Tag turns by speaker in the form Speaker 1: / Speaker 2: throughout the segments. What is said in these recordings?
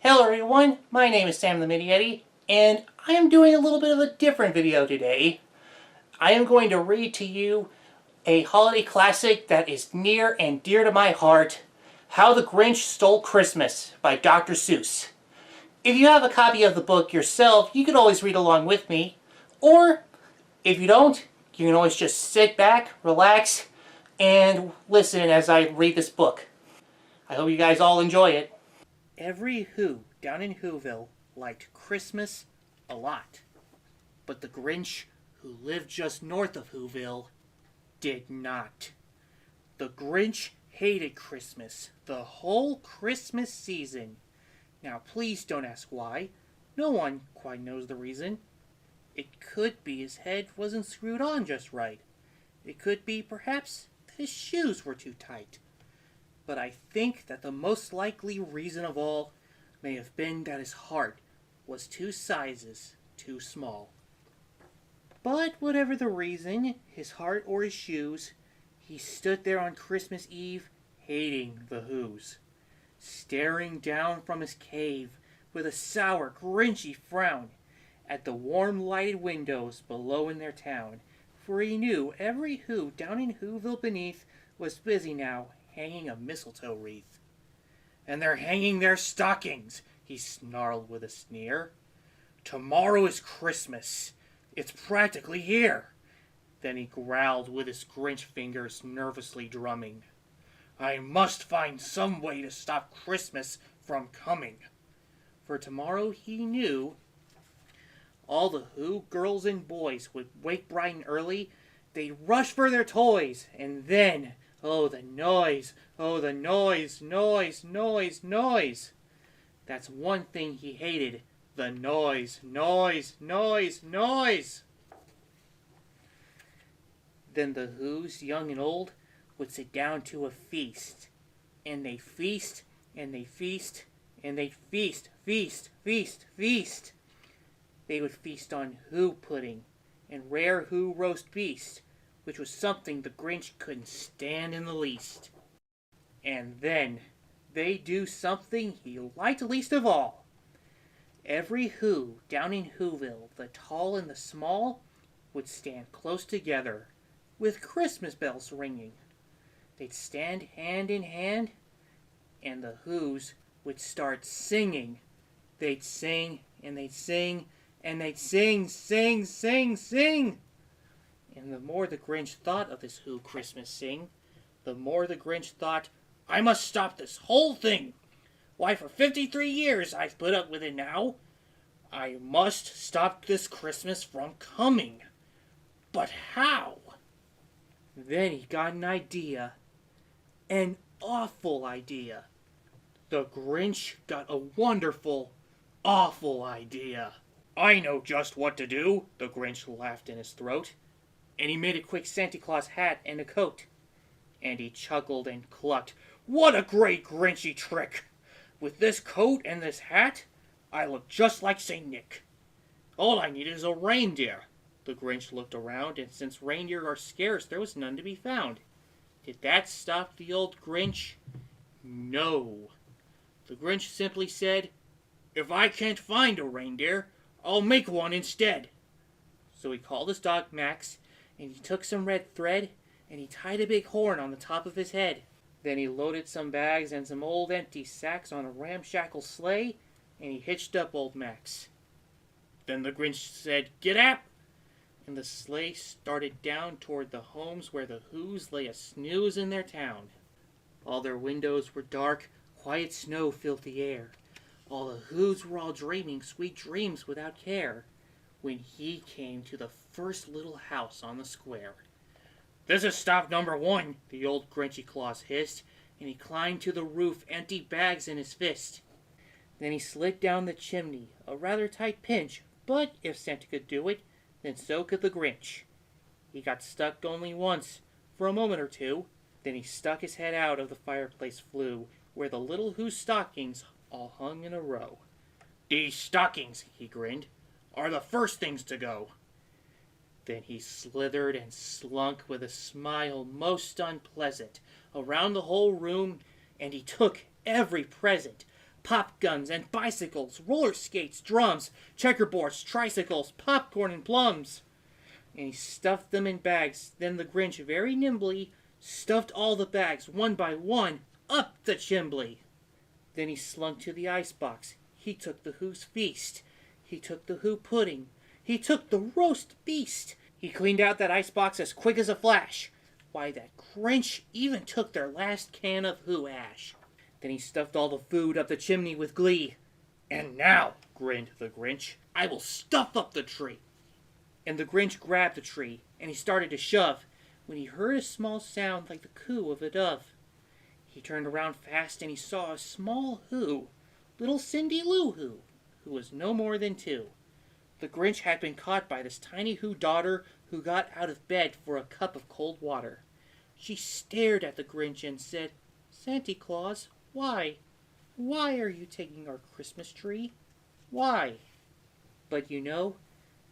Speaker 1: Hello everyone, my name is Sam the Mini Yeti, and I am doing a little bit of a different video today. I am going to read to you a holiday classic that is near and dear to my heart, How the Grinch Stole Christmas by Dr. Seuss. If you have a copy of the book yourself, you can always read along with me, or if you don't, you can always just sit back, relax, and listen as I read this book. I hope you guys all enjoy it. Every Who down in Whoville liked Christmas a lot. But the Grinch, who lived just north of Whoville, did not. The Grinch hated Christmas the whole Christmas season. Now please don't ask why. No one quite knows the reason. It could be his head wasn't screwed on just right. It could be perhaps that his shoes were too tight. But I think that the most likely reason of all may have been that his heart was 2 sizes too small. But whatever the reason, his heart or his shoes, he stood there on Christmas Eve hating the Whos, staring down from his cave with a sour, grinchy frown at the warm lighted windows below in their town, for he knew every Who down in Whoville beneath was busy now hanging a mistletoe wreath. "And they're hanging their stockings," he snarled with a sneer. "Tomorrow is Christmas. It's practically here." Then he growled with his Grinch fingers nervously drumming. "I must find some way to stop Christmas from coming." For tomorrow, he knew, all the Who girls and boys would wake bright and early. They'd rush for their toys, and then, oh, the noise! Oh, the noise, noise, noise, noise! That's one thing he hated. The noise, noise, noise, noise! Then the Whos, young and old, would sit down to a feast. And they'd feast, and they'd feast, and they'd feast, feast, feast, feast! They would feast on Who pudding and rare Who roast beast, which was something the Grinch couldn't stand in the least. And then they'd do something he liked least of all. Every Who down in Whoville, the tall and the small, would stand close together, with Christmas bells ringing. They'd stand hand in hand, and the Whos would start singing. They'd sing, and they'd sing, and they'd sing, sing, sing, sing! And the more the Grinch thought of his Who Christmas sing, the more the Grinch thought, "I must stop this whole thing! Why, for 53 years I've put up with it now. I must stop this Christmas from coming. But how?" Then he got an idea. An awful idea. The Grinch got a wonderful, awful idea. "I know just what to do," the Grinch laughed in his throat. And he made a quick Santa Claus hat and a coat. And he chuckled and clucked, "What a great Grinchy trick! With this coat and this hat, I look just like St. Nick. All I need is a reindeer." The Grinch looked around, and since reindeer are scarce, there was none to be found. Did that stop the old Grinch? No. The Grinch simply said, "If I can't find a reindeer, I'll make one instead." So he called his dog Max, and he took some red thread, and he tied a big horn on the top of his head. Then he loaded some bags and some old empty sacks on a ramshackle sleigh, and he hitched up old Max. Then the Grinch said, "Get up!" And the sleigh started down toward the homes where the Whos lay a snooze in their town. All their windows were dark, quiet snow filled the air. All the Whos were all dreaming sweet dreams without care, when he came to the first little house on the square. "This is stop number 1, the old Grinchy Claus hissed, and he climbed to the roof, empty bags in his fist. Then he slid down the chimney, a rather tight pinch, but if Santa could do it, then so could the Grinch. He got stuck only once, for a moment or two, then he stuck his head out of the fireplace flue, where the little Who's stockings all hung in a row. "These stockings," he grinned, "are the first things to go." Then he slithered and slunk with a smile most unpleasant around the whole room, and he took every present, pop guns and bicycles, roller skates, drums, checkerboards, tricycles, popcorn, and plums. And he stuffed them in bags. Then the Grinch very nimbly stuffed all the bags, one by one, up the chimbley. Then he slunk to the icebox. He took the Who's feast. He took the Who pudding. He took the roast beast. He cleaned out that icebox as quick as a flash. Why, that Grinch even took their last can of Who ash. Then he stuffed all the food up the chimney with glee. And now, grinned the Grinch, I will stuff up the tree. And the Grinch grabbed the tree, and he started to shove, when he heard a small sound like the coo of a dove. He turned around fast, and he saw a small Who, little Cindy Lou Who was no more than 2. The Grinch had been caught by this tiny Who daughter who got out of bed for a cup of cold water. She stared at the Grinch and said, Santa Claus, why? Why are you taking our Christmas tree? Why? But you know,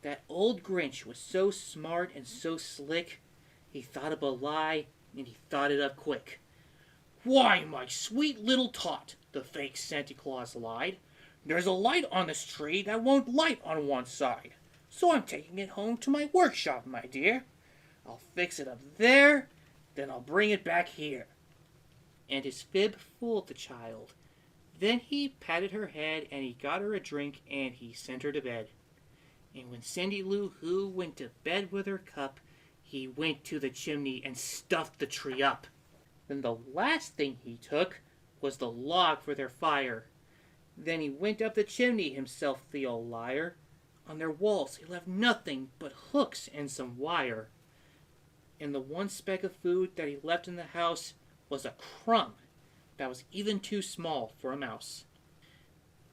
Speaker 1: that old Grinch was so smart and so slick, he thought up a lie, and he thought it up quick. Why, my sweet little tot, the fake Santa Claus lied. There's a light on this tree that won't light on one side, so I'm taking it home to my workshop, my dear. I'll fix it up there, then I'll bring it back here. And his fib fooled the child. Then he patted her head, and he got her a drink, and he sent her to bed. And when Cindy Lou Who went to bed with her cup, he went to the chimney and stuffed the tree up. Then the last thing he took was the log for their fire. Then he went up the chimney himself, the old liar. On their walls he left nothing but hooks and some wire. And the one speck of food that he left in the house was a crumb that was even too small for a mouse.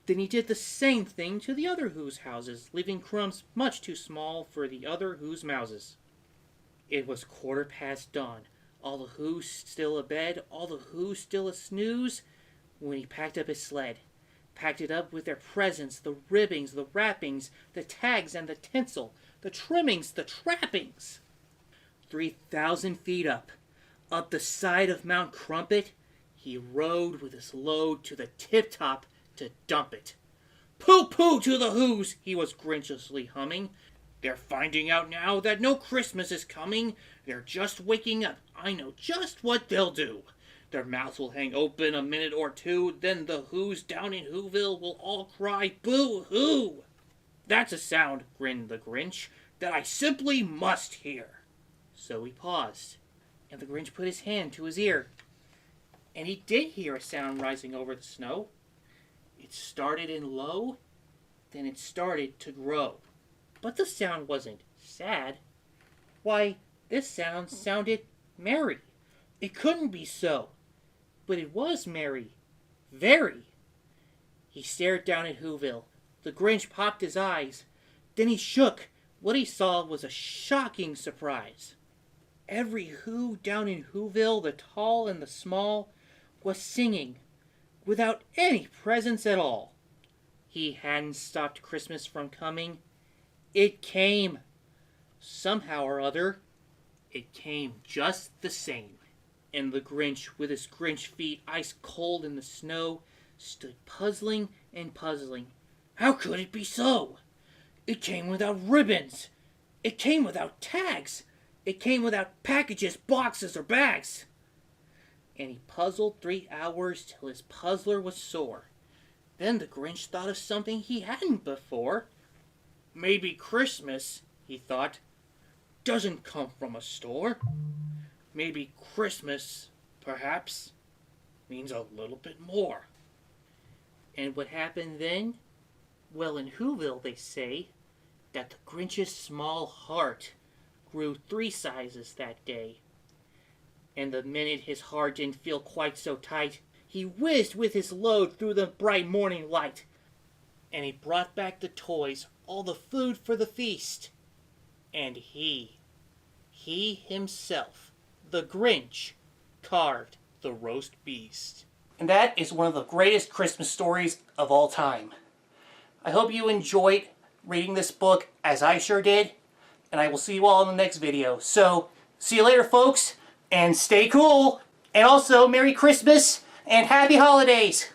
Speaker 1: Then he did the same thing to the other Who's houses, leaving crumbs much too small for the other Who's mouses. It was 1/4 dawn, all the Who's still abed, all the Who's still a snooze, when he packed up his sled. Packed it up with their presents, the ribbings, the wrappings, the tags and the tinsel, the trimmings, the trappings. 3,000 feet up the side of Mount Crumpet, he rode with his load to the tip-top to dump it. Pooh-pooh to the Who's, he was grinchiously humming. They're finding out now that no Christmas is coming. They're just waking up. I know just what they'll do. Their mouths will hang open a minute or two, then the Who's down in Whoville will all cry, boo-hoo! That's a sound, grinned the Grinch, that I simply must hear. So he paused, and the Grinch put his hand to his ear. And he did hear a sound rising over the snow. It started in low, then it started to grow. But the sound wasn't sad. Why, this sound sounded merry. It couldn't be so. But it was merry. Very. He stared down at Whoville. The Grinch popped his eyes. Then he shook. What he saw was a shocking surprise. Every Who down in Whoville, the tall and the small, was singing, without any presents at all. He hadn't stopped Christmas from coming. It came. Somehow or other, it came just the same. And the Grinch, with his Grinch feet ice cold in the snow, stood puzzling and puzzling. How could it be so? It came without ribbons. It came without tags. It came without packages, boxes, or bags. And he puzzled 3 hours till his puzzler was sore. Then the Grinch thought of something he hadn't before. Maybe Christmas, he thought, doesn't come from a store. Maybe Christmas, perhaps, means a little bit more. And what happened then? Well, in Whoville they say that the Grinch's small heart grew 3 sizes that day. And the minute his heart didn't feel quite so tight, he whizzed with his load through the bright morning light. And he brought back the toys, all the food for the feast. And he himself, the Grinch, carved the roast beast. And that is one of the greatest Christmas stories of all time. I hope you enjoyed reading this book as I sure did, and I will see you all in the next video. So, see you later, folks, and stay cool, and also Merry Christmas and Happy Holidays!